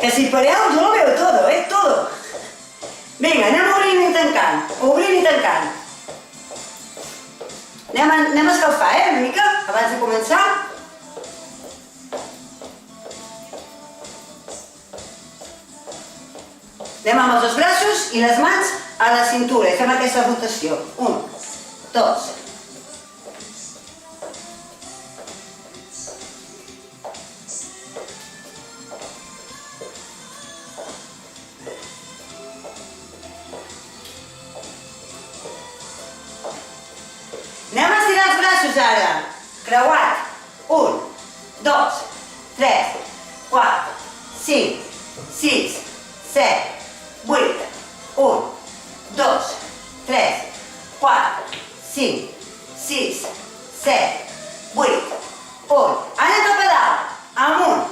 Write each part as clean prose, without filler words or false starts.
Que si pareu, jo lo veo todo, todo. Vinga, anem obrint i tancant. Obrint i tancant. Anem a escalfar, una mica, abans de començar. Anem amb els dos braços i les mans a la cintura i fem aquesta rotació. 1, 2. Anem a estirar els braços ara. Creuat. 1, 2, 3, 4, 5, 6, 7, 8, 1, 2, 3, 4, 5, 6, 7, 8, 1. Anem cap a dalt. Amunt.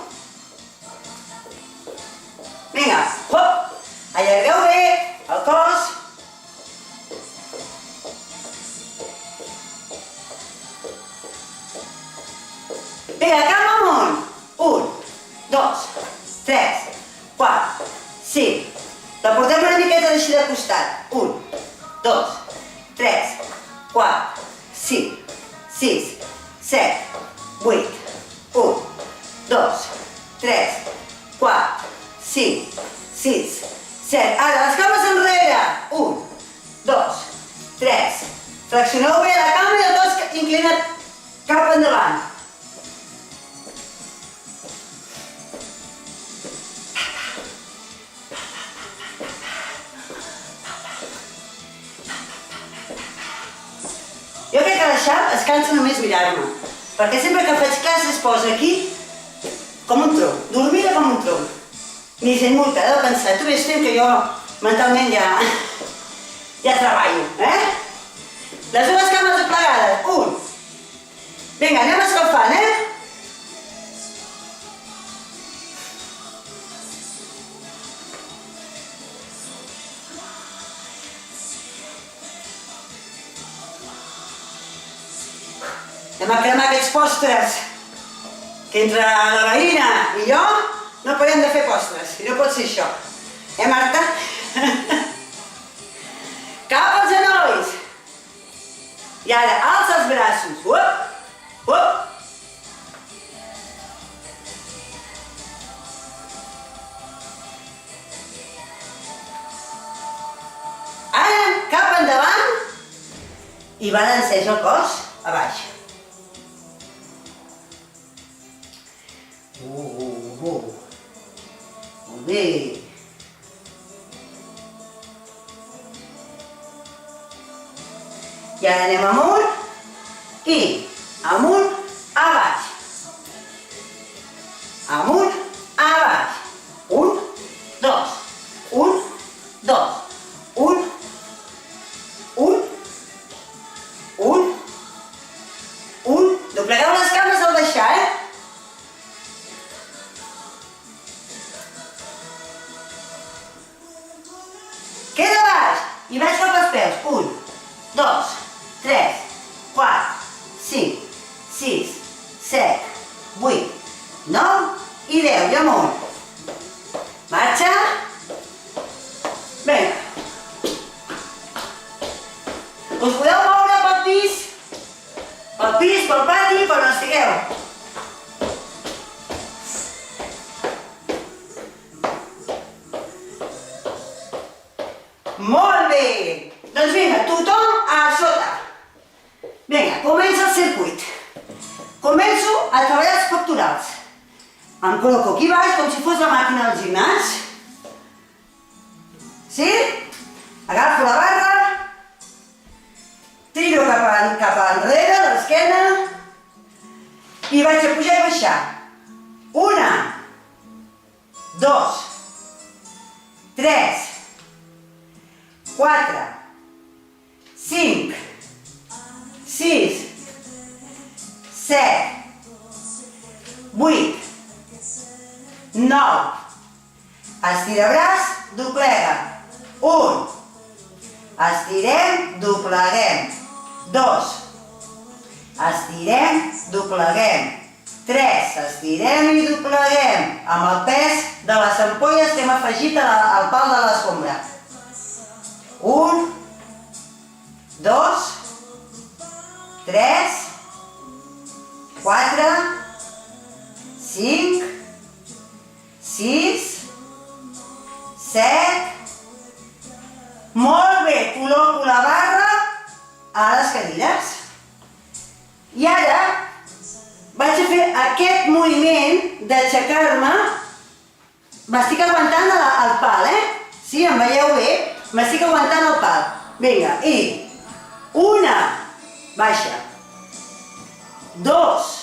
Vinga, hop. Allargueu bé el cos. Vinga, cap amunt. 1, 2, 3, 4, 5. La portem una miqueta així de costat. 1, 2, 3, 4, 5, 6, 7, 8, 1, 2, 3, 4, 5, 6, 7. Ara, les cames enrere. 1, 2, 3. Flexioneu bé la cama i el cos inclinat cap endavant. Jo crec que la Xap es cansa només mirar-me, perquè sempre que faig classe es posa aquí com un tronc, dormida com un tronc. Ni gent multa, de pensar, tu ves fent que jo mentalment ja treballo, Les dues cames aplegades, 1. Vinga, anem escalfant, Anem a cremar aquests postres, que entre la veïna i jo no podem de fer postres, i no pot ser això. Marta? Cap als genolls. I ara, alça els braços. Up, up. Ara, cap endavant i balanceja el cos a baix. Molt bé. I ara anem amunt i amunt a baix. Amunt a baix. 1, 2, 1, 2, 1, 1, 1, 1. Doblegueu les cames al baixar, Queda baix i baix cap als peus. 1, 2, 3, 4, 5, 6, 7, 8, 9 i 10. I amunt. Marxa. Vinga. Us podeu moure pel pis, pel pati, per on estigueu. Molt bé! Doncs vinga, tothom a sota. Vinga, comença el circuit. Començo a treballar els pectorals. Em col·loco aquí baix com si fos la màquina del gimnàs. Sí? Agafo la barra, tiro cap enrere de l'esquena i vaig a pujar i baixar. 1, 2, 3, 4, 5, 6, 7, 8, 9. Estira braç, doblega. 1. Estirem, dobleguem. 2. Estirem, dobleguem. 3, estirem i dobleguem amb el pes de les ampolles que hem afegit al pal de l'escombra. 1, 2, 3, 4, 5, 6, 7... Molt bé, col·loco la barra a les cadires. I ara vaig a fer aquest moviment d'aixecar-me. M'estic aguantant el pal, Sí, em veieu bé? M'estic aguantant el pal. Vinga, i 1, baixa. 2,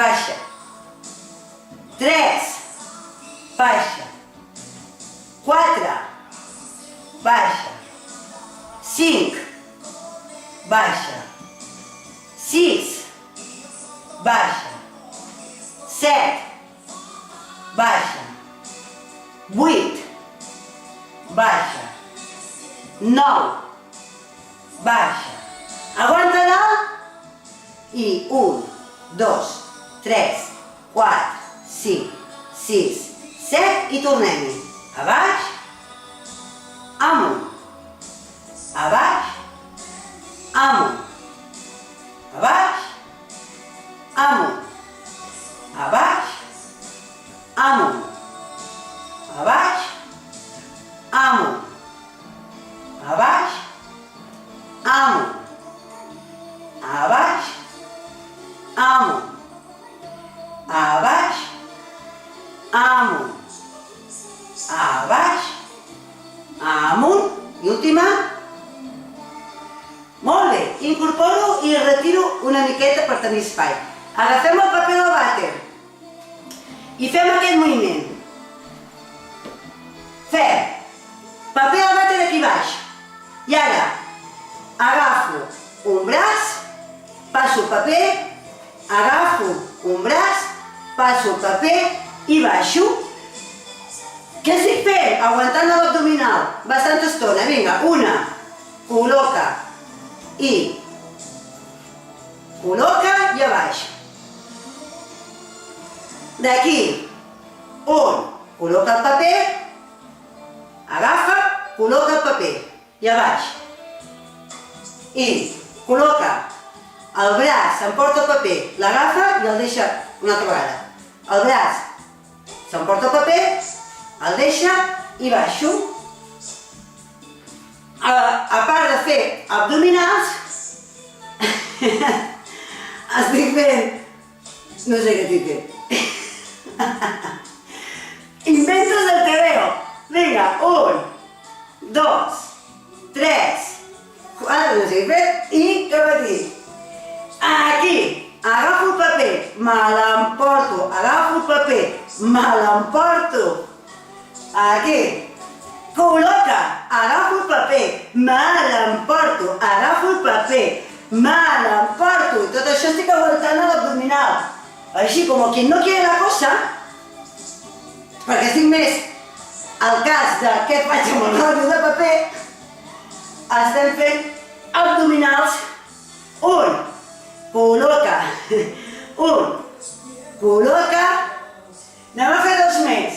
baixa. 3, baixa. 4, baixa. 5, baixa. 6, baixa. 7, baixa. 8, baixa. 9, baixa. Aguanta-la. I 1, 2, 3, 4, 5, 6, 7 i tornem-hi. A baix, amunt, a baix, amunt, a baix, amunt, a baix, amunt, a baix, amunt, a baix, amunt, a baix, amunt, a baix, amunt, a baix, amunt, i última. Molt bé, incorporo i retiro una miqueta per tenir espai. Agafem el paper del vàter i fem aquest moviment. Fem paper del vàter aquí baix. I ara agafo un braç, passo el paper, agafo un braç, passo el paper i baixo. Què estic fent? Aguantant l'abdominal bastanta estona. Vinga, 1, col·loca i col·loca i a baix. D'aquí, 1, col·loca el paper, agafa, col·loca el paper i a baix. I col·loca el braç, s'emporta el paper, l'agafa i el deixa una altra vegada. El braç s'emporta el paper, el deixa i baixo. A part de fer abdominals, estic fent... no sé què estic fent. Inventos del TVO. Vinga, 1, 2, 3, 4, no sé què fet, i cap aquí. Aquí, agafo el paper, me l'emporto, agafo el paper, me l'emporto. Aquí, col·loca, agafo el paper, me l'emporto, agafo el paper, me l'emporto. I tot això estic aguantant a l'abdominal. Així, com quien no quiere la cosa, perquè estic més al cas de què faig amb el rotllo de paper, estem fent abdominals. 1, col·loca, 1, col·loca, anem a fer 2 més.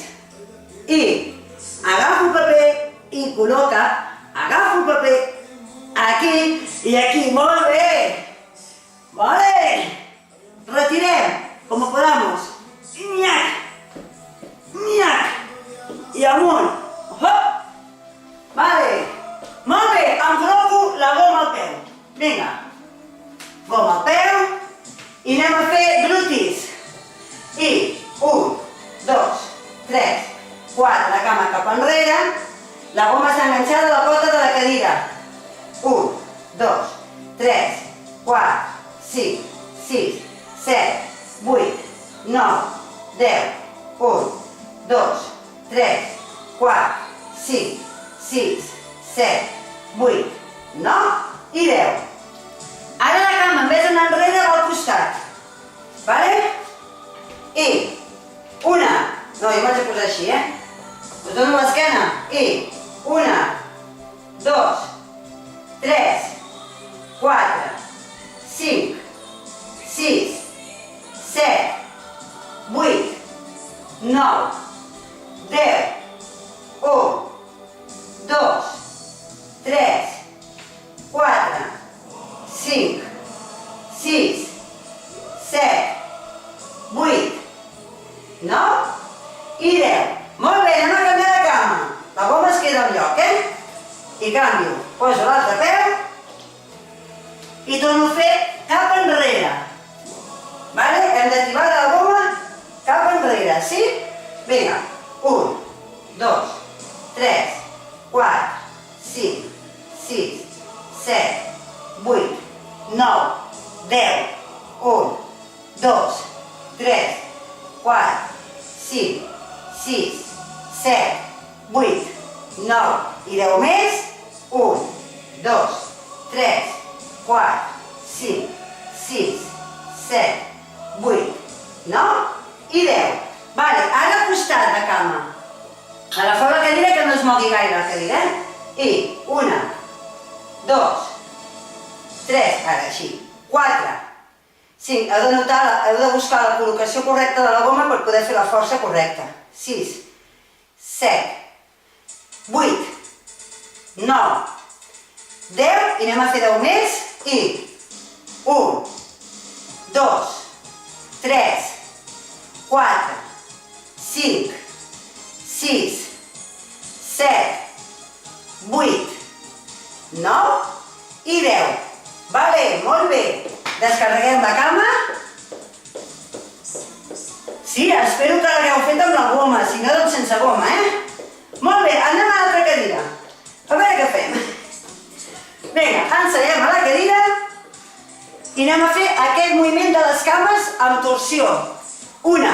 I agafo el paper i col·loca, agafo el paper aquí i aquí. Molt bé! Molt bé! Retirem, com podamos. Nyac! Nyac! I amunt. Hop! Vale! Molt bé, em col·loco la goma al peu. Vinga. Goma al peu i anem a fer glutis. I 1, 2, 3, 4, la cama cap enrere, la goma està enganxada a la pota de la cadira. 1, 2, 3, 4, 5, 6, 7, 8, 9, 10, 1, 2, 3, 4, 5, 6, 7, 8, 9 i 10. Ara la cama, en vez d'anar enrere, va al costat. Vale? I 1, no, jo vaig a posar així, Us dono l'esquena. I 1, 2, 3, 4, 5, 6, 7, 6, 7, 8, 9 i 10. Molt bé, anem a canviar de cama. La goma es queda al lloc, I canvio. Poso l'altre peu i torno a fer cap enrere. Vale? Hem de tibar la goma cap enrere, sí? Vinga, 1, 2, 3, 4, 5, 6, 7, 8, 9, 10, 1, 2, 3, 4, 5, 6, 7, 8, 9 i 10 més. 1, 2, 3, 4, 5, 6, 7, 8, 9 i 10. Vale, ara al costat de cama. Agafeu la cadira que no es mogui gaire la cadira, I 1, 2, 3, ara així, 4, 5, heu de buscar la col·locació correcta de la goma per poder fer la força correcta. 6, 7, 8, 9, 10, i anem a fer 10 més, I 1, 2, 3, 4, 5, 6, 7, 8, 9 i 10. Vale, molt bé. Descarreguem la cama. Sí, espero que l'hagueu fet amb la goma, si no, doncs sense goma, Molt bé, anem a l'altra cadira. A veure què fem. Vinga, ensenyem a la cadira i anem a fer aquest moviment de les cames amb torsió. 1,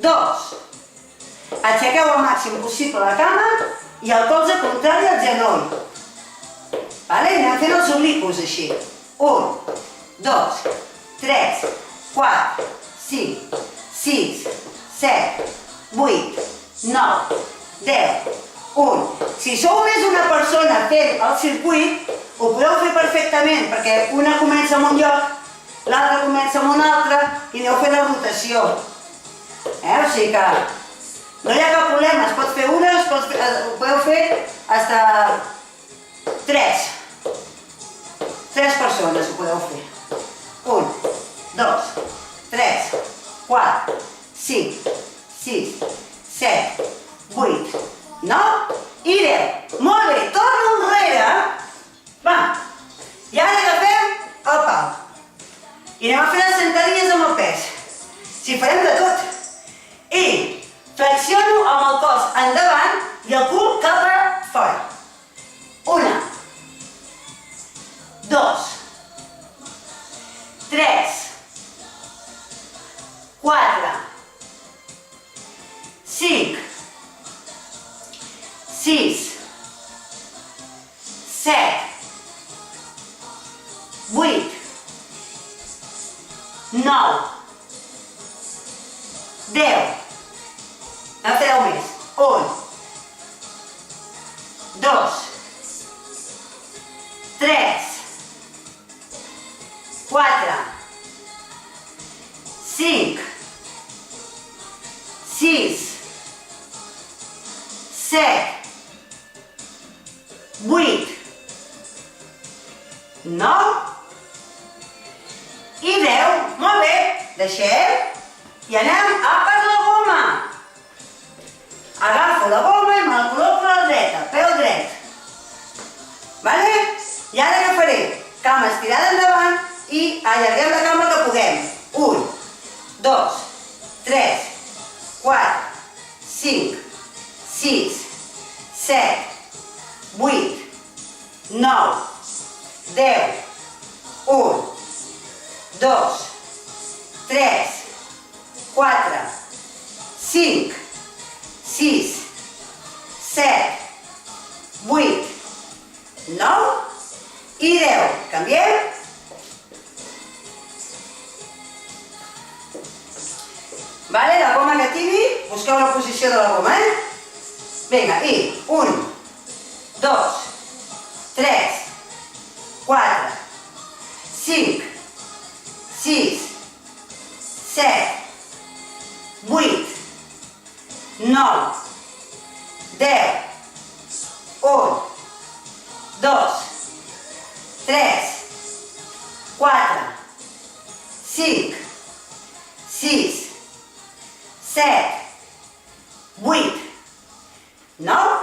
2, aixequeu al màxim possible la cama i el colze contrari al genoll. Vale? Anem fent els obliqus així. 1, 2, 3, 4, 5, 6, 7, 8, 9, 10, 1. Si sou més d'una persona fent el circuit, ho podeu fer perfectament, perquè una comença en un lloc, l'altra comença en un altre i aneu fent la rotació. O sigui que no hi ha cap problema, es pot fer una, ho podeu fer fins 3. 3 persones ho podeu fer. 1, 2, 3, 4, 5, 6, 7, 8, 9 i 10. Molt bé, torno enrere. Va, i ara agafem el pal. I anem a fer les sentadilles amb el pes. Si farem de tot. I flexiono amb el cos endavant i el cul cap a fora. 1, 2, 3, 4, 5, 6, 7, 8, 9, 10. Anem a fer 10 més. 1, 2, 3, 4, 5, 6, 7, 8, 9 i 10. Molt bé, deixem i anem a per la goma. Agafo la goma i me'l col·loco a la dreta, peu dret. Vale? I ara què faré? Cama estirada endavant i allarguem la cama que puguem. 1, 2, 3, 4, 5, 6, 7, 8, 9, 10, 1, 2, 3, 4, 5, 6, 7, 8, 9 i 10. Canviem. Vale, la goma que tiri, busqueu la posició de la goma, Vinga, i 1, 2, 3, 4, 5, 6, 7, 8, 9, 10, 1, 2, 3, 4, 5, 6, 7, 8, 9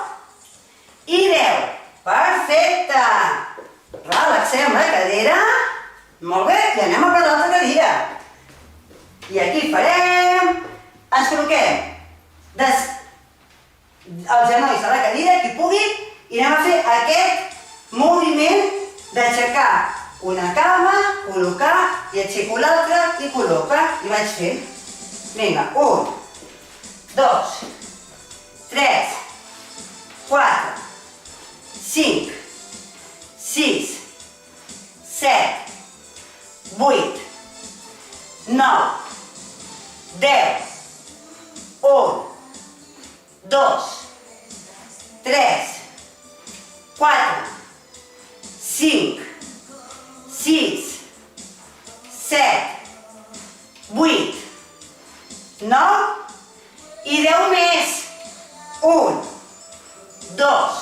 i 10. Perfecte! Relaxem la cadera. Molt bé, i anem a per l'altra cadira. I aquí farem... Ens col·loquem els genolls a la cadira, qui pugui, i anem a fer aquest moviment d'aixecar una cama, col·locar, i aixeco l'altra i col·loca. I vaig fent. Vinga, 1, 2, 3, 4, 5, 6, 7, 8, 9, 10, 1, 2, 3, 4, 5, 6, 7, 8, 9 i 10 més. 1, 2,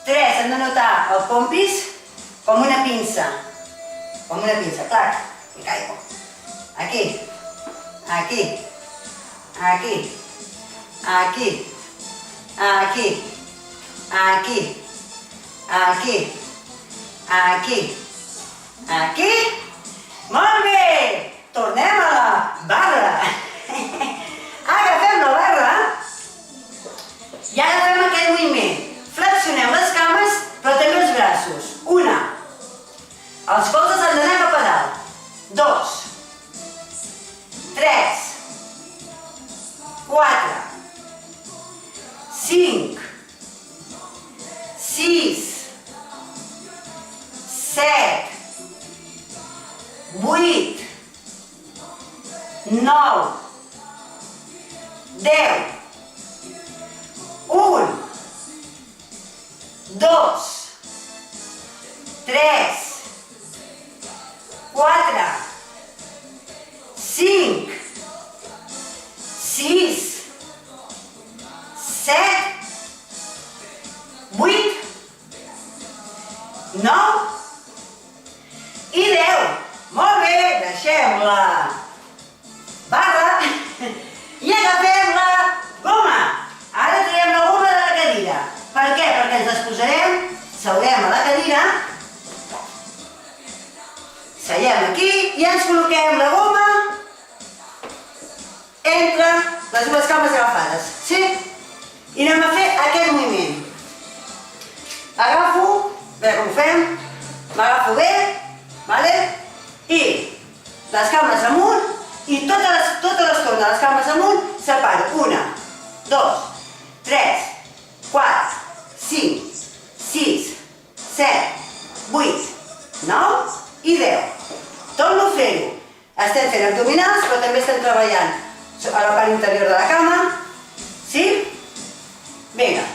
3, hem de notar el pompis com una pinça. Com una pinça, clar, i caigo. Aquí, aquí, aquí, aquí, aquí, aquí, aquí, aquí, aquí. Molt bé! Tornem a la barra. Agafem la barra i ara fem aquest moviment. Flexionem les cames, però també els braços. Una. Els colzes han d'anar cap a dalt. 2, 3, 4, 5, 6, 7, 8, 9, 10, 1, 2, 3, 4, 5, 6, 7, 8, 9 i 10. Molt bé, deixem la barra i agafem la goma. Ara traiem la goma de la cadira. Per què? Perquè ens les posarem, seurem a la cadira, seiem aquí i ens col·loquem la goma entre les dues cames agafades. Sí? I anem a fer aquest moviment. Agafo, a veure com ho fem, m'agafo bé, vale? I les cames amunt i tota l'estona les cames amunt separo. 1, 2, 3, 4, 5, 6, 7, 8, 9 i 10. Torno a fer-ho. Estem fent abdominals, però també estem treballant a la part interior de la cama. Sí? Vinga.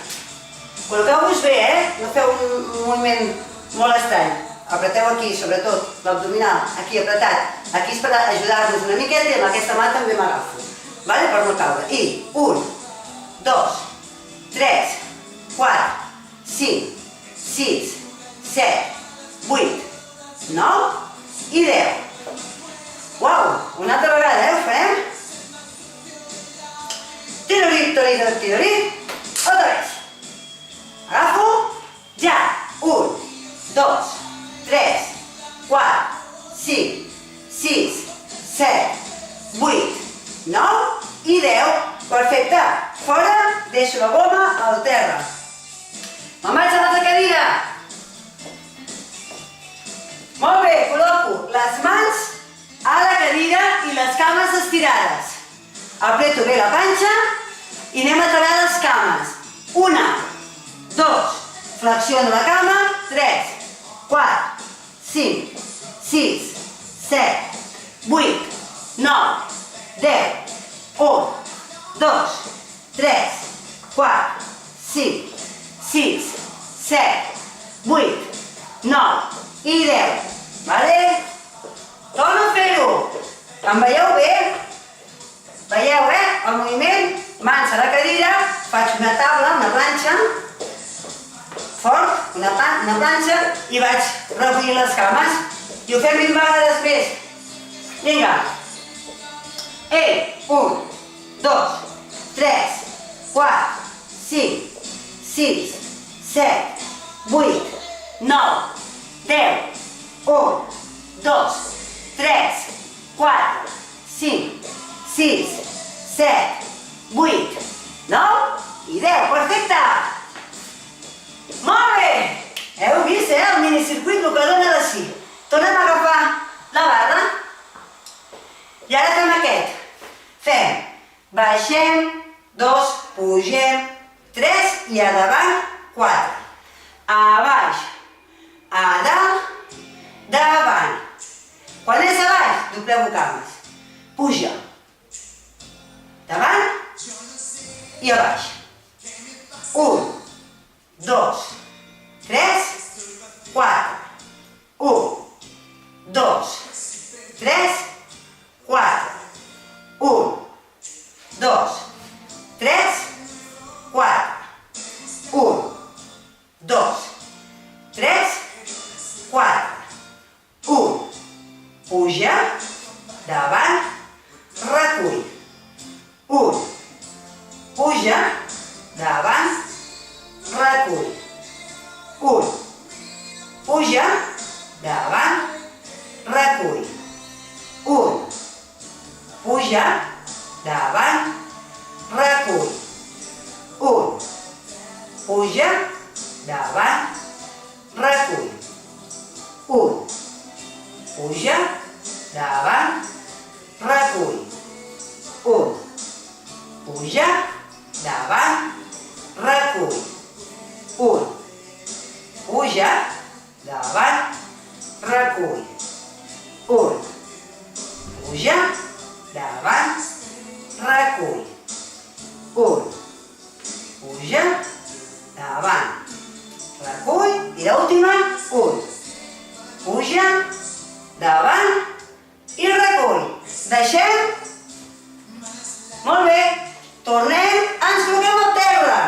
Col·loqueu-vos bé, no feu un moviment molt estrany. Apreteu aquí, sobretot, l'abdominal, aquí apretat. Aquí és per ajudar-nos una miqueta i amb aquesta mà també m'agafo. Vale? Per no caure. I 1, 2, 3, 4, 5, 6, 7, 8, 9 i 10. Uau! Una altra vegada, ho farem? Tirorit, tirorit, tirorit. Otra vez. Agafo. Ja. 1, 2, 3, 4, 5, 6, 7, 8, 9 i 10. Perfecte. Fora, deixo la goma al terra. Me'n vaig a l'altra cadira. Molt bé, col·loco les mans a la cadira i les cames estirades. Apreto bé la panxa i anem a treballar les cames. 1, 2, flexiono la cama, 3, 4, 5, 6, 7, 8, 9, 10, 1, 2, 3, 4, 5, 6, 7, 8, 9 i 10. Vale? Torno a fer-ho. Em veieu bé? Veieu, el moviment? Mans a la cadira, faig una taula, una planxa, fort, una planxa, i vaig reduint les cames. I ho fem 20 vegades més. Vinga. Ei, 1, 2, 3, 4, 5, 6, 7, 8, 9, 10, 1, 2, 3, 4, 5, 6, 7, 8, 9 i 10. Perfecte! Molt bé! Heu vist, el minicircuit, el que dona de sí. Tornem a agafar la barra. I ara fem aquest. Fem, baixem, 2, pugem, 3 i a davant, 4. A baix, a dalt, davant. Quan és a baix, dobleu cames. Puja. Davant i a baix. 1, 2, 3, 4. 1, 2, 3, 4. 1, 2, 3, 4. 1, 2, 3, 4. 1. Puja, davant, recull. 1. Puja, davant, recull. 1. Puja, davant, recull. 1. Puja, davant, recull. 1. Puja, davant, recull. 1. Puja, davant, recull. 1. Puja, davant, recull. 1. Puja, davant, recull. 1. Puja, davant, recull. 1. Puja, davant, recull. I l'última, 1. Puja, davant i recull. Deixem. Molt bé. Tornem, ens col·loquem al terra.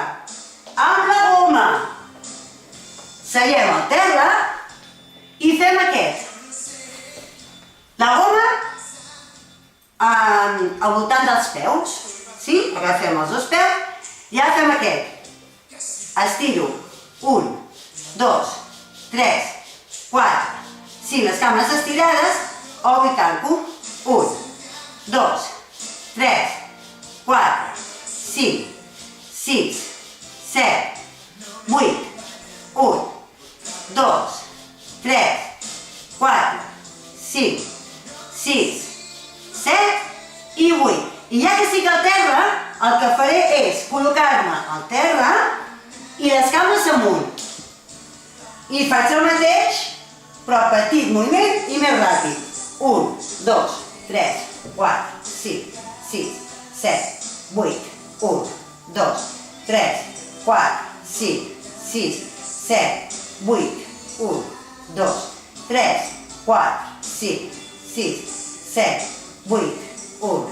Amb la goma. Seiem al terra i fem aquest. La goma al voltant dels peus. Sí? Agafem els dos peus i ara fem aquest. Estiro. 1, 2, 3, 4, 5, les cames estirades, obro i tanco. 1, 2, 3, 4, 5, 6, 7, 8, 1, 2, 3, 4, 5, 6, 7 i 8. I ja que estic al terra, el que faré és col·locar-me al terra i les cames amunt. I faig el mateix, però petit moviment i més ràpid. 1, 2, 3, 4, 5, 6, 7, 8, 1, 2, 3, 4, 5, 6, 7, 8, 1, 2, 3, 4, 5, 6, 7, 8, 1,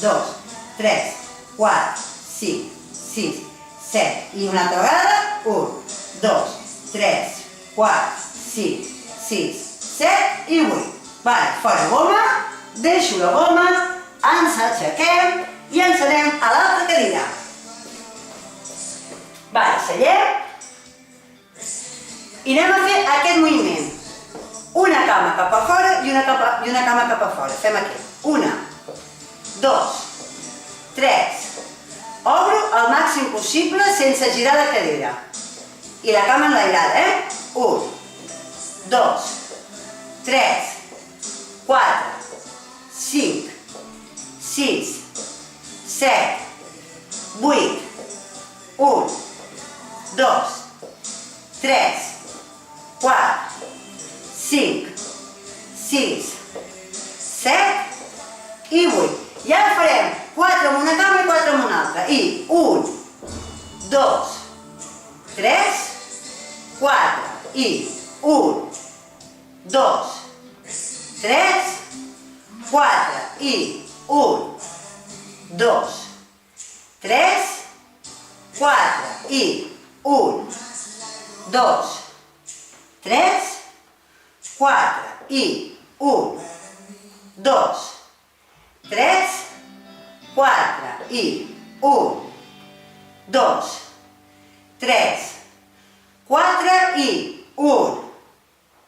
2, 3, 4, 5, 6, 7 i una altra vegada. 1, 2, 3, 4, 5, 6, 7 i 8. Vale, fora goma, deixo la goma, ens aixequem i ens anem a l'altra cadira. Vale, seiem i anem a fer aquest moviment. Una cama cap a fora i una cama cap a fora. Fem aquest. 1, 2, 3. Obro el màxim possible sense girar la cadira. I la cama enlairada, 1, 2, 3, 4, 5, 6, 7, 8, 1, 2, 3, 4, 5, 6, 7 i 8. I ara farem 4 amb una cama i 4 amb una altra. I 1, 2, 3, 4 i 1, 2, 3, 4 i 1, 2, 3, 4 i 1, 2, 3, 4 i 1, 2, 3, 4 i 1, 2, 3, 4 i 1,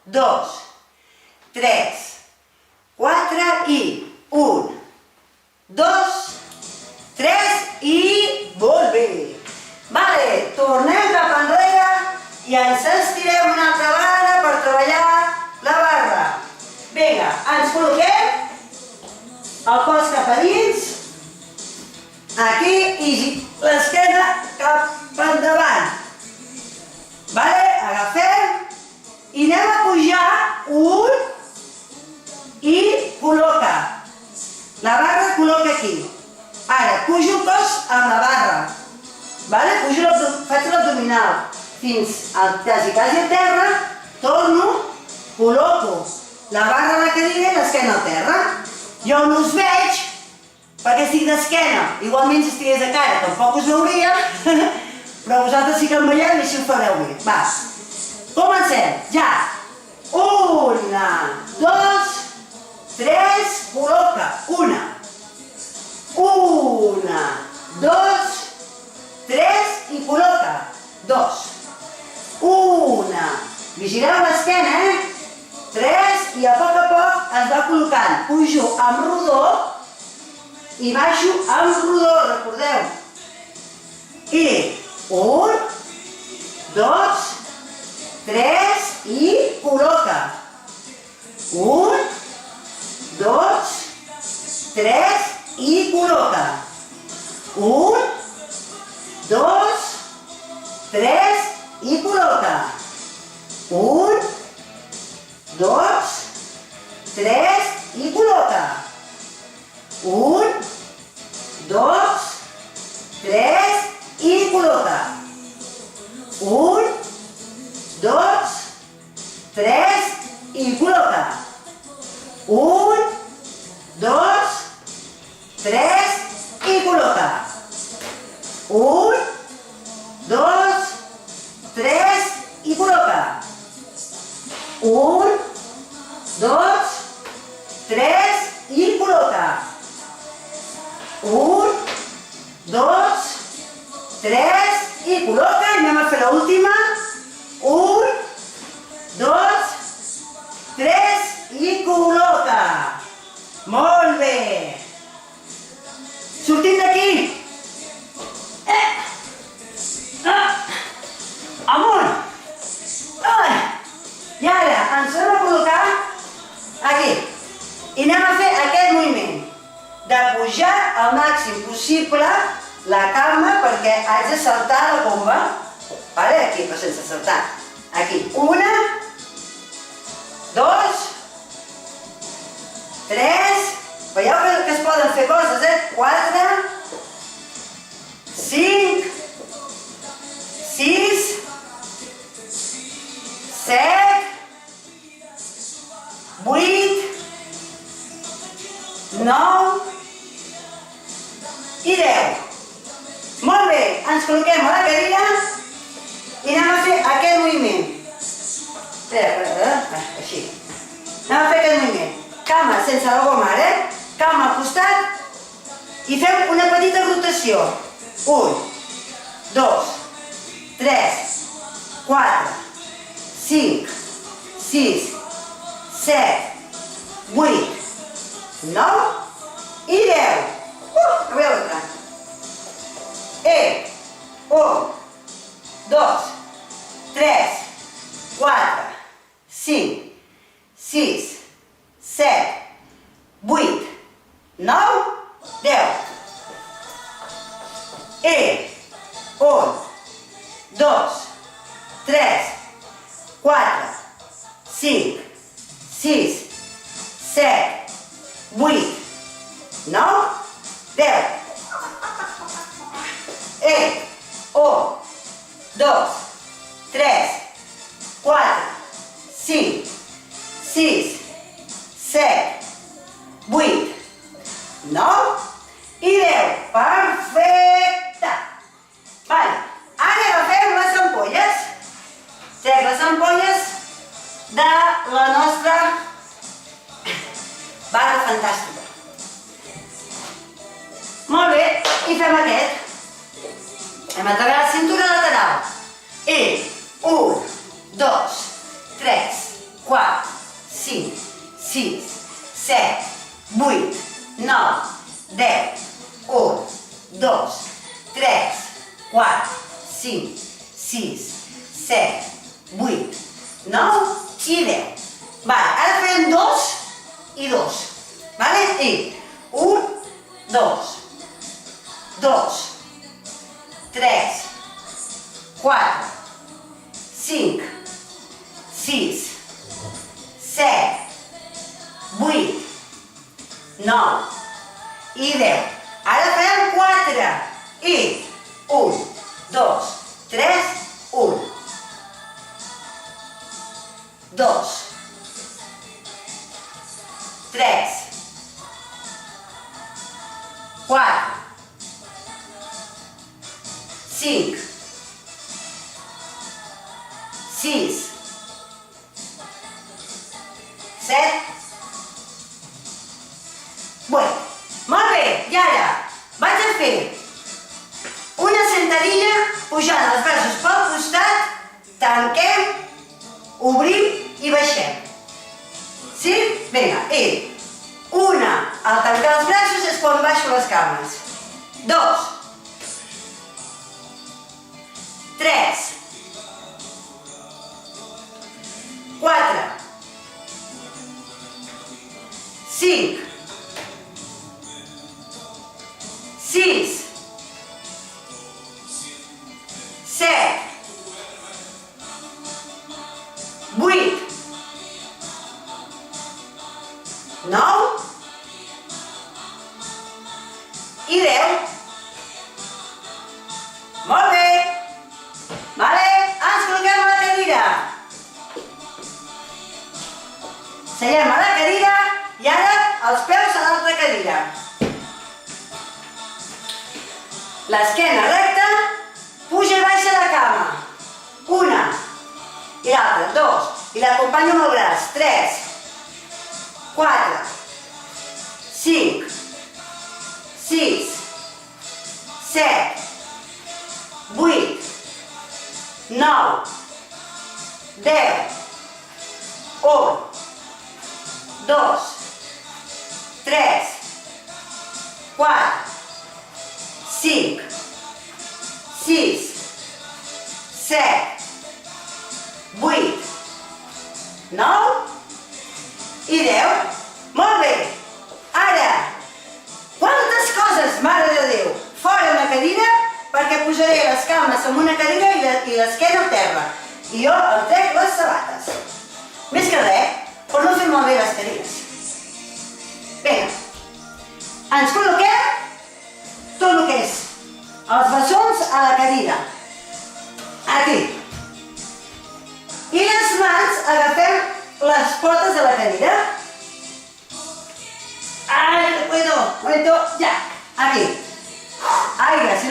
2, 3, 4 i 1, 2, 3 i molt bé. Vale, tornem cap enrere i ens estirem una altra vegada per treballar la barra. Vinga, ens col·loquem el cos cap a dins, aquí i l'esquena cap endavant. Vale, agafem i anem a pujar un i col·loca. La barra col·loca aquí. Ara, pujo el cos amb la barra. Vale, faig l'abdominal fins quasi a terra, torno, col·loco la barra a la cadira i l'esquena al terra. Jo no us veig perquè estic d'esquena. Igualment si estigués de cara tampoc us veuria, però vosaltres sí que em veieu i així ho fareu bé. Va, comencem, ja. 1, 2, 3, col·loca. 1, 2, 3 i col·loca. 2, 1, vigileu l'esquena, 3 i a poc es va col·locant. Pujo amb rodó i baixo amb rodó, recordeu. I 1, 2, 3 i col·loca. 1, 2, 3 i col·loca. 1, 2, 3 i col·loca. 1, 2, 3 i col·loca. 1, 2, 3 i col·loca. 1, 2, 3 i col·loca. 1, 2, 3 i col·loca. 1, 2, 3 i col·loca. 1, 2, 3 i col·loca. 1, 2, 3 i col·loca. I anem a fer l'última. 1, 2, 3 i col·loca. Molt bé. Sortim d'aquí. Amunt. I ara ens hem de col·locar aquí. I anem a fer aquest moviment de pujar al màxim possible la cama perquè haig de saltar la bomba. Vale? Aquí, però sense saltar. Aquí. 1, 2, 3. Veieu que es poden fer coses, 4, 5, 6, 7, 8, 9 i 10. Molt bé, ens col·loquem a la cadira i anem a fer aquest moviment. Espera, així. Anem a fer aquest moviment. Cama sense la goma, cama al costat i fem una petita rotació. 1, 2, 3, 4, 5, 6, 7, 8, 9 i 10. A veure. 1, 2, 3, 4, 5, 6, 7, 8, 9, 10. 1, 2, 3, 4, 5, 6, 7, 8, 9, 10. 1, 2, 3, 4, 5, 6, 7, 8, 9 i 10. Perfecte! Vale, ara agafem les ampolles. Les ampolles de la nostra fantàstica. Molt bé, i fem aquest. Hem de treballar la cintura lateral. I 1, 2, 3, 4, 5, 6, 7, 8, 9, 10, 1, 2, 3, 4, 5, 6, 7, 8, 9 i 10. Vale, ara farem 2 i 2. Vale? I 1, 2, 2, 3, 4, 5, 6, 7, 8, 9 i 10. Ara fem 4 i 1, 2, 3, 1, 2, 3, 4, 5, 6, 7, 8. Molt bé, i ara vaig a fer una sentadilla pujant els braços pel costat, tanquem, obrim i baixem. Sí? Vinga, i una, al tancar els braços és quan baixo les cames. 2, 3, 4, 5, 6, 7, 8, 9 i 10. Molt bé. Vale? Ens col·loquem a la cadira. Seiem a la cadira i ara els peus a l'altra cadira. L'esquena recta, puja i baixa la cama. Una i l'altra, 2, i l'acompanyo amb el braç. 3, 4, 5, 6, 7, 8, 9, 10, 1, 2, 3, 4, 5, 6, 7, 8, 9 i 10. Molt bé. Ara, quantes coses, mare de Déu, fora una cadira, perquè posaré les cames en una cadira i l'esquena al terra. I jo em trec les sabates. Més que res, per no fer malbé les cadires. Vinga, ens col·loquem tot el que és els bessons a la cadira. Aquí. I les mans agafem les potes de la cadira. Ai, momento, ja, aquí. Aire, si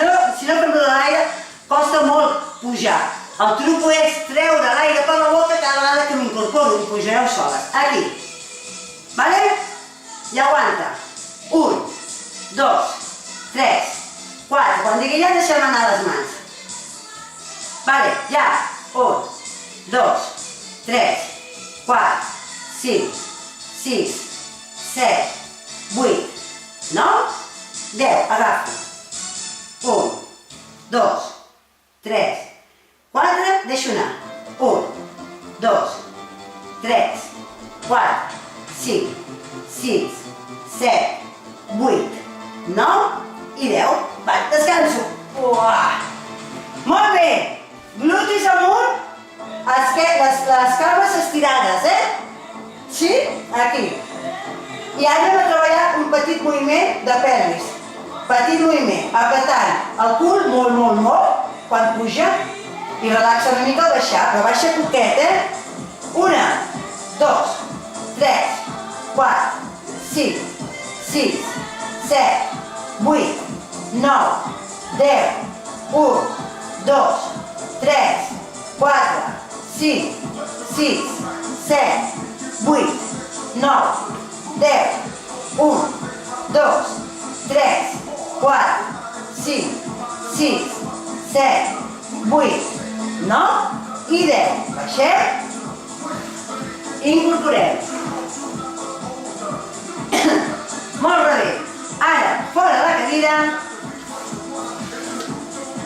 no fem l'aire, costa molt pujar. El truco és treure l'aire per la boca cada vegada que m'incorporo i pujareu soles. Aquí. Vale? I aguanta. 1, 2, 3, 4. Quan digui ja deixem anar les mans. Vale, ja. 1, 2, 3, 4, 5, 6, 7, 8, 9, 10. Agafo. 1, 2, 3, 4, deixo anar. 1, 2, 3, 4, 5, 6, 7, 8, 9 i 10. Va, descanso. Molt bé. Glutis amunt, les cames estirades, Sí? Aquí. I ara anem a treballar un petit moviment de pelvis. Petit moviment, apretant el cul molt, molt, molt, quan puja, i relaxa una mica al baixar, però baixa poquet, 1, 2, 3, 4, 5, 6, 7, 8, 9, 10, 1, 2, 3, 4, 5, 6, 7, 8, 9, 10, 7, 8, 9 i 10. Baixem. Incorporem. Molt bé. Ara, fora la cadira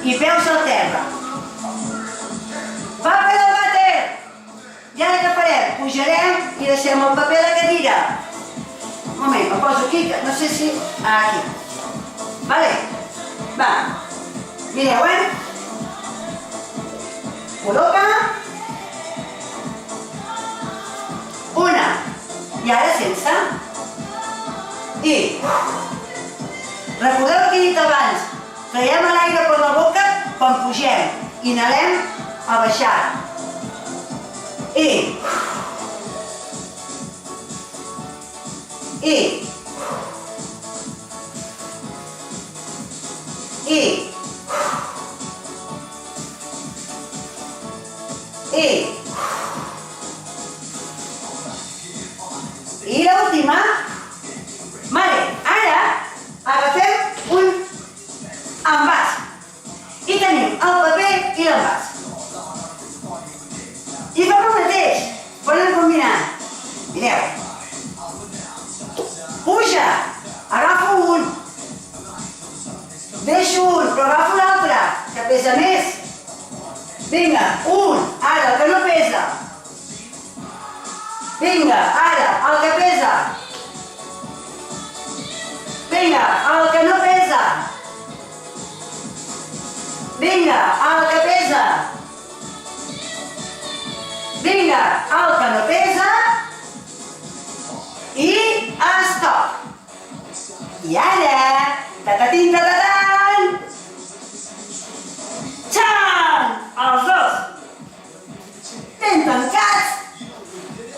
i peus al terra. Paper del vàter. I ara què farem? Pujarem i deixem el paper a la cadira. Un moment, el poso aquí, que no sé si... Aquí. Vale? Va. Mireu, Col·loca. Una. I ara sense. I... Recordeu el que he dit abans. Traiem l'aire per la boca quan pugem. Inhalem a baixar. I... I... I... I... I l'última. Vale, ara agafem un envàs i tenim el paper i l'envàs. I fem el mateix, però anem combinant. Mireu. Puja, agafo un. Deixo un, però agafo l'altre, que pesa més. Vinga, un, ara el que no pesa. Vinga, ara el que pesa. Vinga, el que no pesa. Vinga, el que pesa. Vinga, el que no pesa. I stop. I ara, tatatín, tatatan. Txan! Els dos. Ben tancats.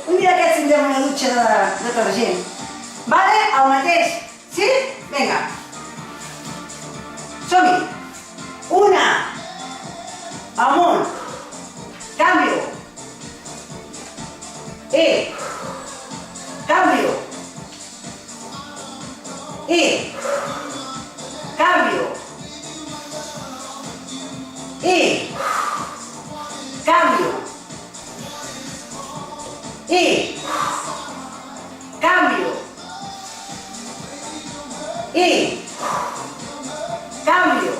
Un dia d'aquests tindrem una dutxa de detergent. Vale? El mateix. Sí? Vinga. Som-hi. Una. Amunt. Canvio. Cambio. Cambio. Cambio. Cambio. Cambio.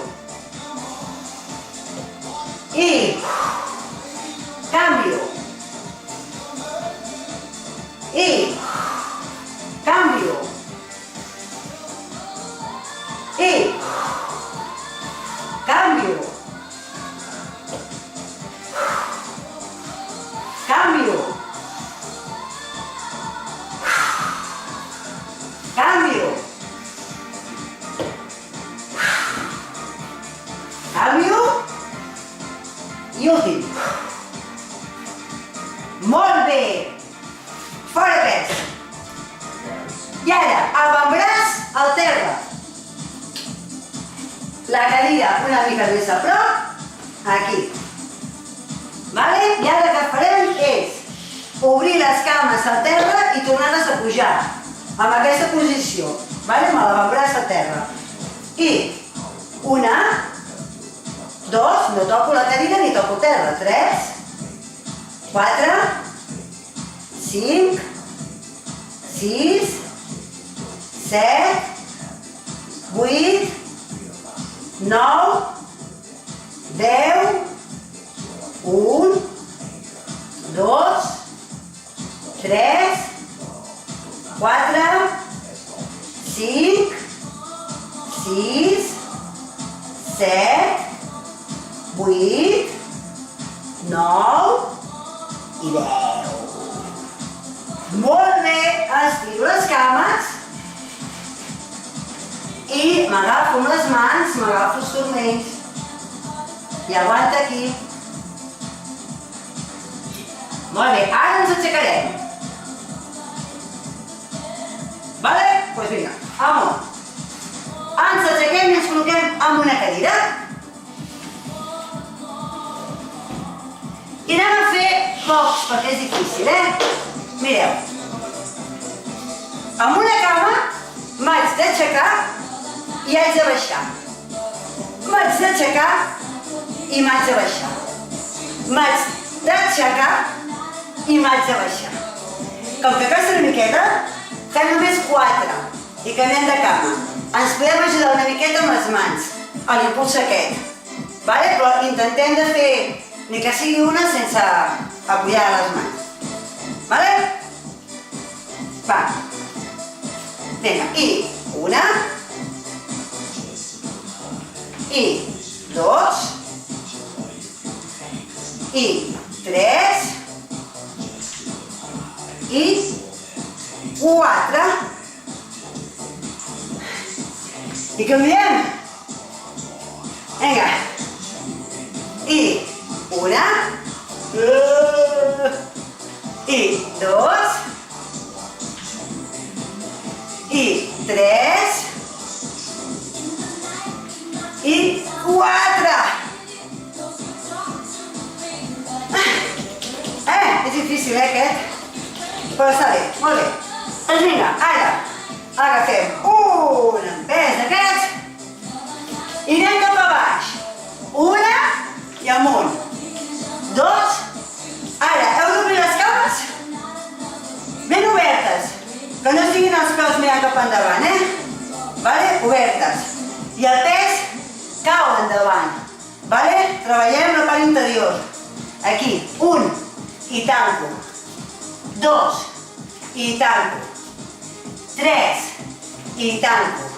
Cambio. Cambio. Cambio. Cambio. Cambio. Cambio. I últim. Molt bé. Fora pes. I ara, avantbraç al terra. La cadira una mica més a prop, aquí. Vale? I ara el que farem és obrir les cames al terra i tornar-les a pujar. Amb aquesta posició. Vale? Amb l'avantbraç a terra. I una, dos, no toco la cadira ni toco terra. 3, 4, 5, 6, 7, 8, 9, 10, 1, 2, 3, 4, 5, 6, 7, 8, 9 i 10. Molt bé, estiro les cames i m'agafo amb les mans, m'agafo els turmells i aguanta aquí. Molt bé, ara ens aixecarem. Vale? Doncs vinga, amunt. Ens aixequem i ens col·loquem en una cadira. I anem a fer pocs, perquè és difícil, Mireu. Amb una cama m'haig d'aixecar i haig de baixar. M'haig d'aixecar i m'haig de baixar. M'haig d'aixecar i m'haig de baixar. Com que costa una miqueta, fem només 4 i canviem de cama. Ens podem ajudar una miqueta amb les mans, a l'impuls aquest. Però intentem de fer ni que sigui una sense apoyar les mans. Va. Vinga, i 1, i 2, i 3, i 4. I canviem. Vinga. I 1, i 2, i 3, i 4. És difícil, aquest? Però està bé, molt bé. Doncs vinga, ara agafem un pes d'aquests i anem cap a baix. 1 i amunt. 2. Ara, heu d'obrir les cames ben obertes, que no estiguin els peus mirant cap endavant, obertes. I el pes cau endavant, Treballem la part interior. Aquí, 1 i tanco. 2 i tanco. 3 i tanco.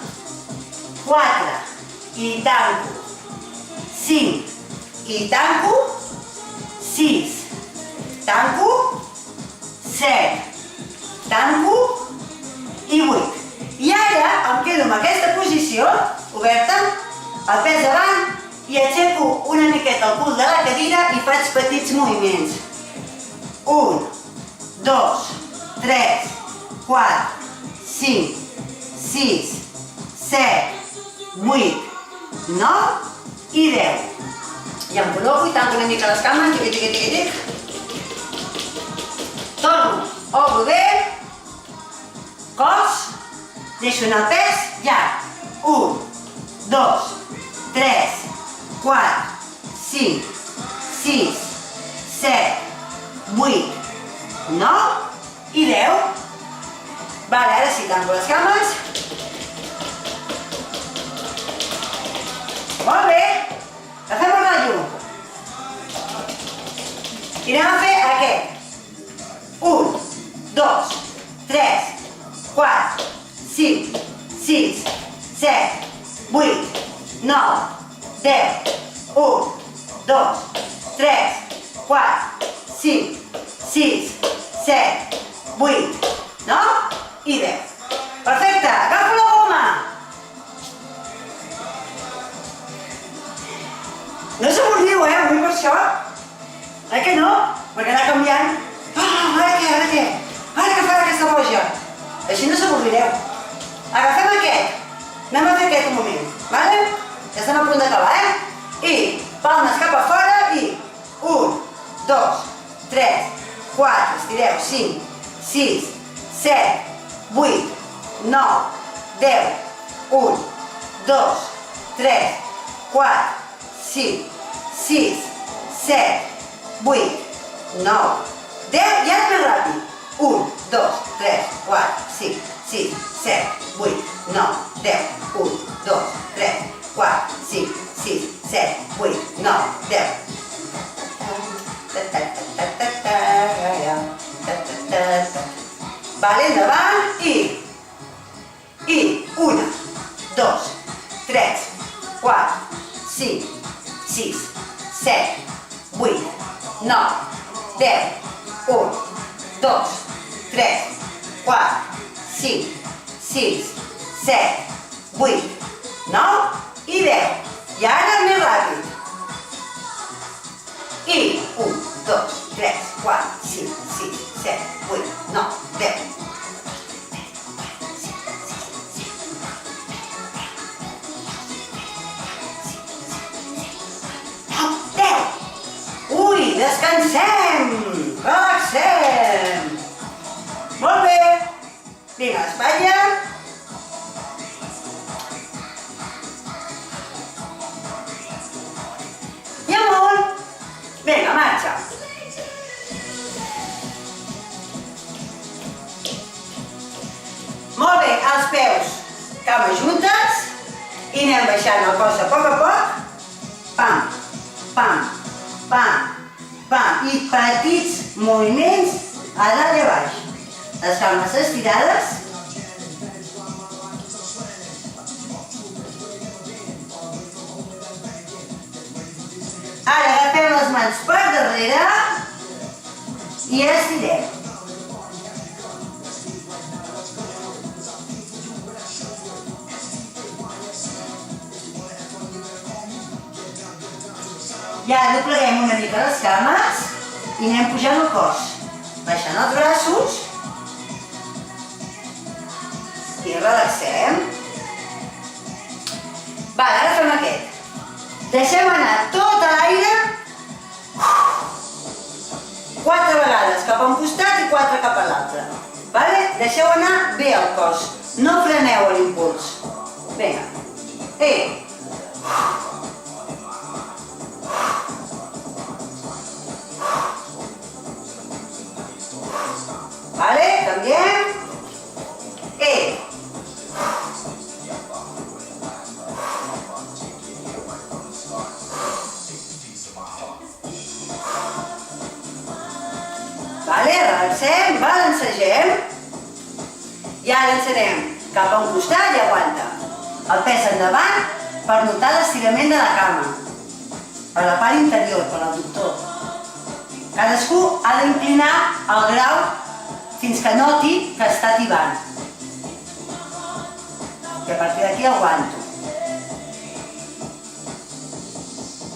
4 i tanco. 5 i tanco. 6 tanco. 7 tanco i 8. I ara em quedo amb aquesta posició oberta, el pes davant, i aixeco una miqueta el cul de la cadira i faig petits moviments. 1, 2, 3, 4, 5, 6, 7, 8, 9 i 10. I em col·loco i tanco una mica les cames, tic, tic, tic, tic. Torno, obro bé, cos, deixo anar el pes, ja. 1, 2, 3, 4, 5, 6, 7, 8, 9 i 10. Vale, ara sí, tanco les cames. Molt bé. Agafem el rotllo. I anem a fer aquest. 1, 2, 3, 4, 5, 6, 7, 8, 9, 10, 1, 2, 3, 4, 5, 6, 7, 8, 9 i 10. Perfecte, agafo la goma. No s'avorriu, avui per això. Que no? Perquè anar canviant. Ara què? Ara què farà aquesta boja? Així no s'avorrireu. Agafem aquest. Anem a fer aquest un moment, vale? Ja estem a punt d'acabar, I palmes cap a fora i 1, 2, 3, 4, estireu, 5, 6, 7, 8, 9, 10, 1, 2, 3, 4, 5, 6, 7, 8, 9, 10, i ara més ràpid. 1, 2, 3, 4, 5, 6, 7, 8, 9, 10, 1, 2, 3, 4, 5, 6, 7, 8, 9, 10. Vale, endavant i 1, 2, 3, 4, 5, 6, 7, 8, 9, 10, 1, 2, 3, 4, 5, 6, 7, 8, 9 i 10. I ara més ràpid. I 1, 2, 3, 4, 5, 6, 7, 8, 9, 10. 10. Ui, descansem! Relaxem! Molt bé! Vinga, espatlla. I marxa. Molt bé, els peus, cames juntes, i anem baixant el cos a poc, pam, pam, pam, pam, i petits moviments a dalt i a baix. Les cames estirades. Ara agafem les mans per darrere i estirem. I ara dobleguem una mica les cames i anem pujant el cos. Baixant els braços i relaxem. Va, ara fem aquest. Deixem anar tot l'aire 4 vegades cap a un costat i 4 cap a l'altre. Deixeu anar bé el cos, no freneu l'impuls. Vinga. Canviem. Relaxem, balancegem. I ara ens anem cap a un costat i aguanta. El pes endavant per notar l'estirament de la cama. Per la part interior, per l'abductor. Cadascú ha d'inclinar el grau fins que noti que està tibant. I a partir d'aquí aguanto.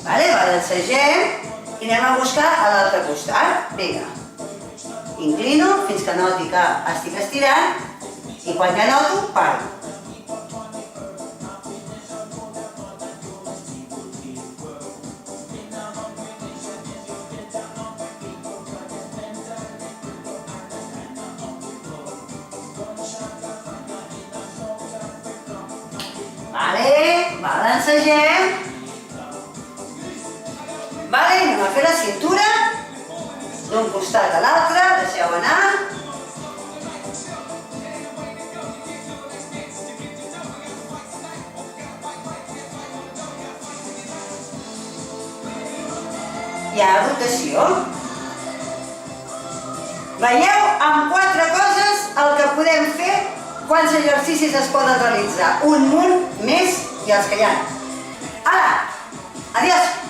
Balancegem i anem a buscar a l'altre costat. Vinga. Inclino fins que noti que estic estirant i quan ja noto, paro. Balancegem. Anem a fer la cintura d'un costat a l'altre, deixeu anar. I ara rotació. Veieu amb 4 coses el que podem fer, quants exercicis es poden realitzar. Un munt més i els que hi ha. Ara, adiós!